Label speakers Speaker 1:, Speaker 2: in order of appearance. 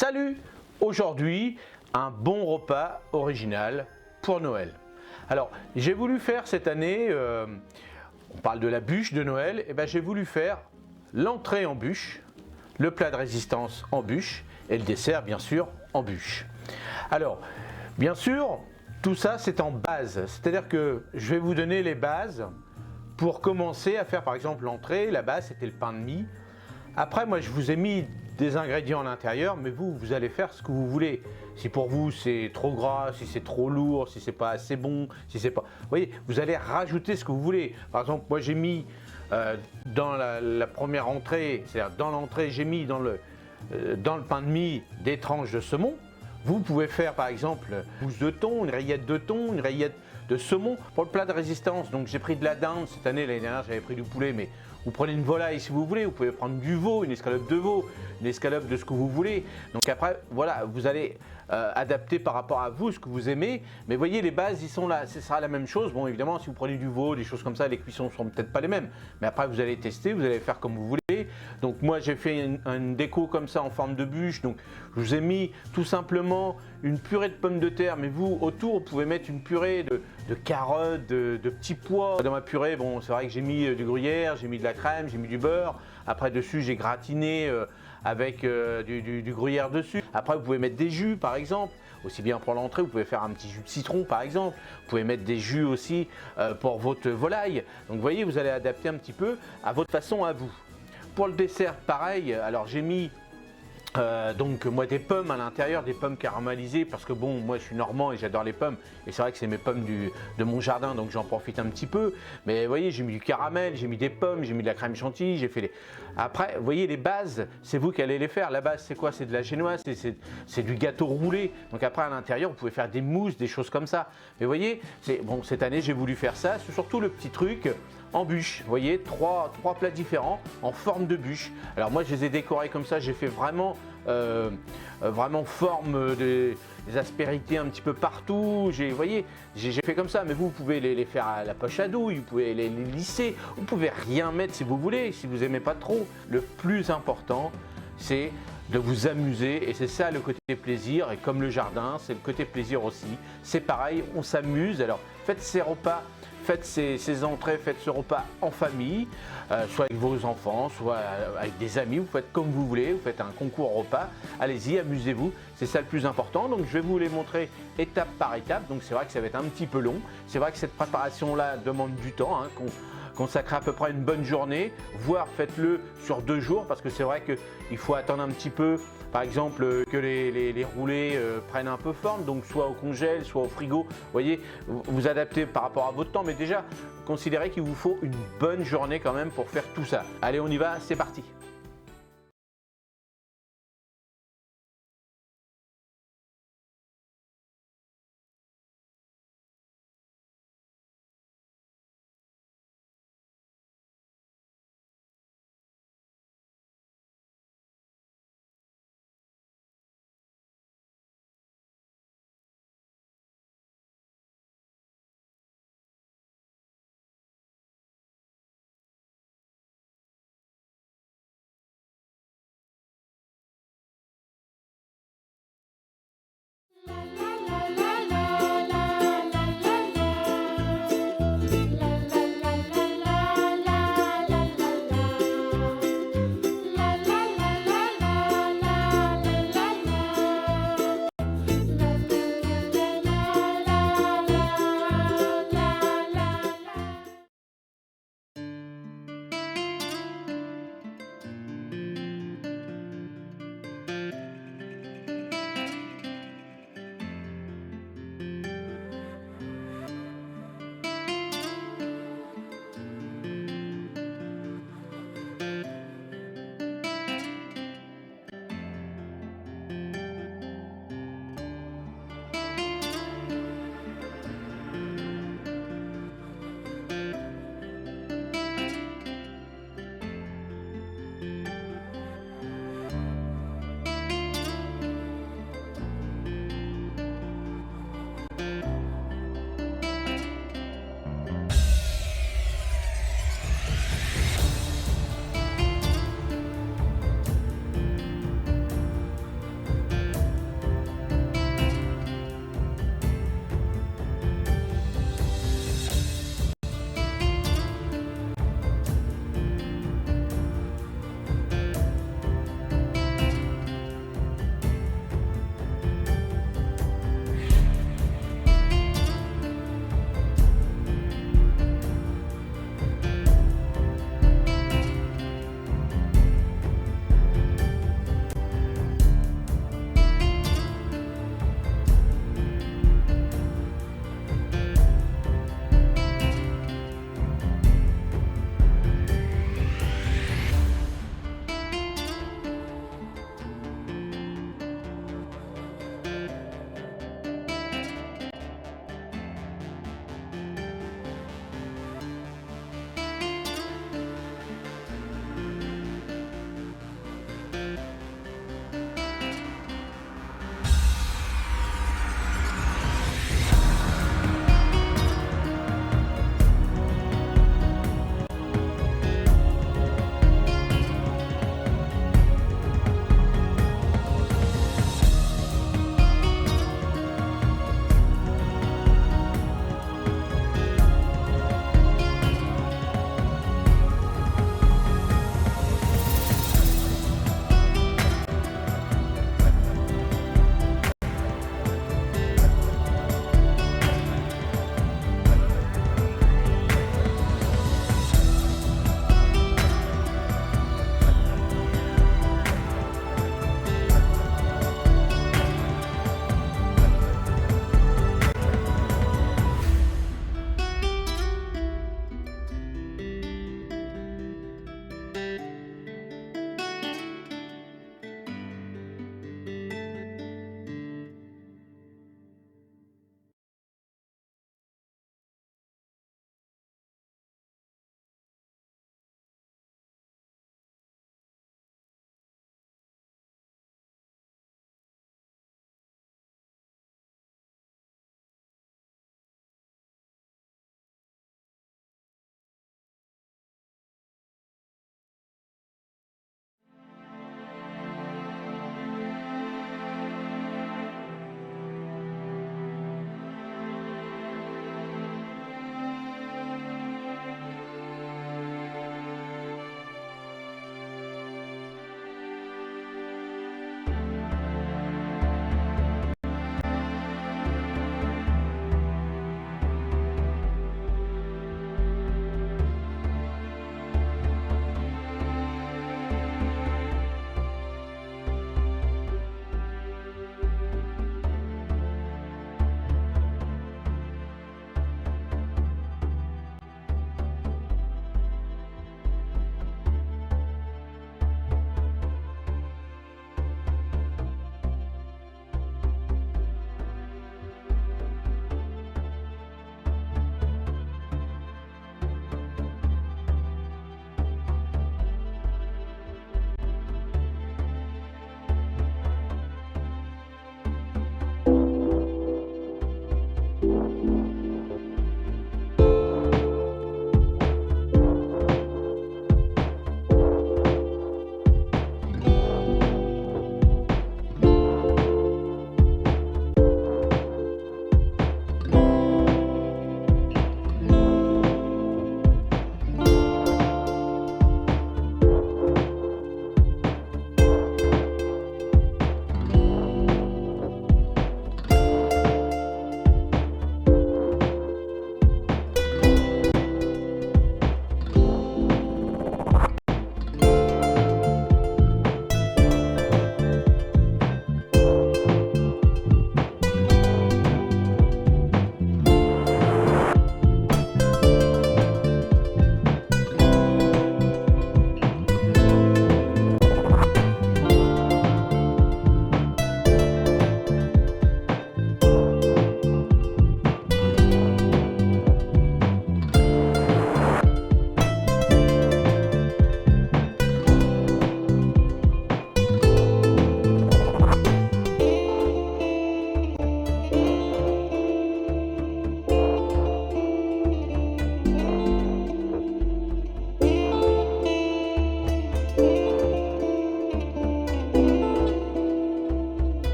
Speaker 1: Salut! Aujourd'hui, un bon repas original pour Noël. Alors, j'ai voulu faire cette année, on parle de la bûche de Noël, et j'ai voulu faire l'entrée en bûche, le plat de résistance en bûche et le dessert bien sûr en bûche. Alors, bien sûr, tout ça c'est en base, c'est-à-dire que je vais vous donner les bases pour commencer à faire par exemple l'entrée. La base c'était le pain de mie. Après, moi je vous ai mis des ingrédients à l'intérieur, mais vous allez faire ce que vous voulez. Si pour vous c'est trop gras, si c'est trop lourd, si c'est pas assez bon, si c'est pas... Vous voyez, vous allez rajouter ce que vous voulez. Par exemple, moi j'ai mis dans la première entrée, c'est-à-dire dans l'entrée, j'ai mis dans le pain de mie des tranches de saumon. Vous pouvez faire par exemple une mousse de thon, une rillette de thon, une rillette de saumon. Pour le plat de résistance, donc j'ai pris de la dinde cette année, l'année dernière j'avais pris du poulet, mais vous prenez une volaille si vous voulez, vous pouvez prendre du veau, une escalope de veau, une escalope de ce que vous voulez. Donc après, voilà, vous allez adapter par rapport à vous ce que vous aimez. Mais voyez, les bases, ils sont là, ce sera la même chose. Bon, évidemment, si vous prenez du veau, des choses comme ça, les cuissons ne seront peut-être pas les mêmes. Mais après, vous allez tester, vous allez faire comme vous voulez. Donc moi, j'ai fait une déco comme ça en forme de bûche. Donc je vous ai mis tout simplement une purée de pommes de terre. Mais vous, autour, vous pouvez mettre une purée de carottes, de petits pois. Dans ma purée, bon, c'est vrai que j'ai mis du gruyère, j'ai mis de la crème, j'ai mis du beurre. Après, dessus, j'ai gratiné avec du gruyère dessus. Après, vous pouvez mettre des jus, par exemple. Aussi bien pour l'entrée, vous pouvez faire un petit jus de citron, par exemple. Vous pouvez mettre des jus aussi pour votre volaille. Donc, vous voyez, vous allez adapter un petit peu à votre façon à vous. Pour le dessert, pareil. Alors, j'ai mis donc moi des pommes à l'intérieur, des pommes caramélisées, parce que bon, moi je suis normand et j'adore les pommes, et c'est vrai que c'est mes pommes de mon jardin, donc j'en profite un petit peu. Mais vous voyez, j'ai mis du caramel, j'ai mis des pommes, j'ai mis de la crème chantilly, j'ai fait les... Après, vous voyez, les bases, c'est vous qui allez les faire. La base, c'est quoi? C'est de la génoise, c'est du gâteau roulé. Donc après, à l'intérieur, vous pouvez faire des mousses, des choses comme ça. Mais vous voyez, bon, cette année, j'ai voulu faire ça. C'est surtout le petit truc en bûche. Vous voyez, trois plats différents en forme de bûche. Alors moi, je les ai décorés comme ça. J'ai fait vraiment forme des aspérités un petit peu partout. Vous voyez, j'ai fait comme ça. Mais vous pouvez les faire à la poche à douille, vous pouvez les lisser. Vous pouvez rien mettre si vous voulez, si vous aimez pas trop. Le plus important, c'est de vous amuser, et c'est ça le côté plaisir. Et comme le jardin, c'est le côté plaisir aussi. C'est pareil, on s'amuse. Alors faites ces repas, faites ces entrées, faites ce repas en famille, soit avec vos enfants, soit avec des amis. Vous faites comme vous voulez, vous faites un concours repas. Allez-y, amusez-vous, c'est ça le plus important. Donc je vais vous les montrer étape par étape. Donc c'est vrai que ça va être un petit peu long. C'est vrai que cette préparation-là demande du temps, consacrez à peu près une bonne journée, voire faites-le sur 2 jours, parce que c'est vrai qu'il faut attendre un petit peu, par exemple, que les roulés prennent un peu forme, donc soit au congèle, soit au frigo. Vous voyez, vous adaptez par rapport à votre temps, mais déjà, considérez qu'il vous faut une bonne journée quand même pour faire tout ça. Allez, on y va, c'est parti!